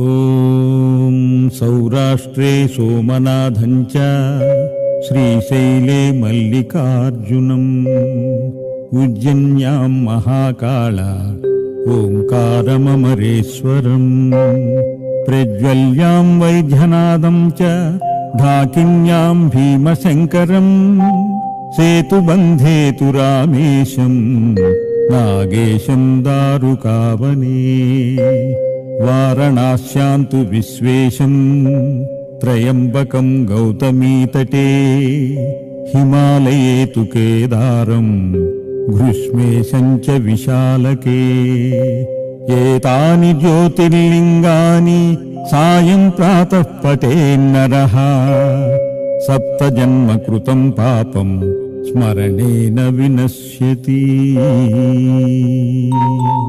ఓం సౌరాష్ట్రే సోమనాథం చ శ్రీశైలే మల్లికార్జునం ఉజ్జన్యాం మహాకాళ ఓంకారమమరేశ్వరం ప్రజ్వల్యాం వైద్యనాదం చ ఢాకిన్యాం భీమశంకరం సేతుబంధేతు రామేశం నాగేశం దారుకావనే వారణాస్యాంతు విశ్వేశం త్రయంబకం గౌతమీతటే హిమాలయే తు కేదారం గ్రీష్మేశం చ విశాలకే ఏతాని జ్యోతిర్లింగాని సాయం ప్రాతః పఠేన్నరః సప్తజన్మ కృతం పాపం స్మరణేన వినశ్యతి.